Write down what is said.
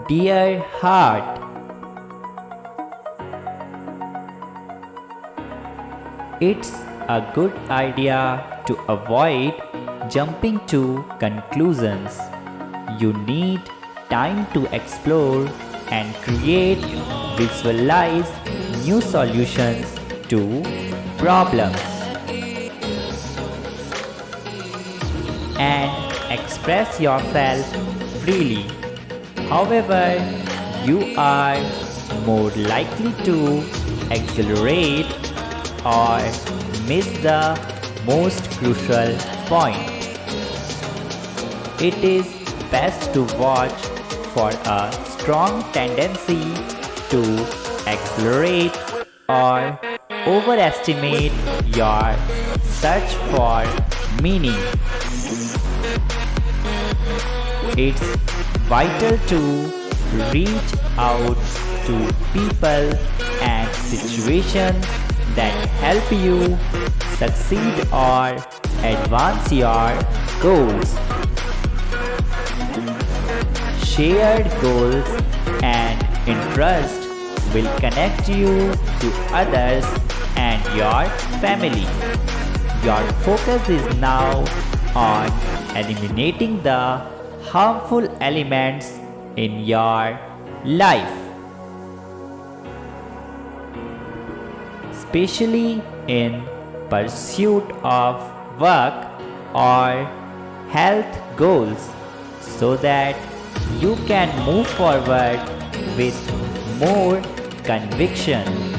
Dear heart, it's a good idea to avoid jumping to conclusions. You need time to explore and create, visualize new solutions to problems, and express yourself freely. However, you are more likely to accelerate or miss the most crucial point. It is best to watch for a strong tendency to accelerate or overestimate your search for meaning. It's vital to reach out to people and situations that help you succeed or advance your goals. Shared goals and interests will connect you to others and your family. Your focus is now on eliminating the harmful elements in your life, especially in pursuit of work or health goals, so that you can move forward with more conviction.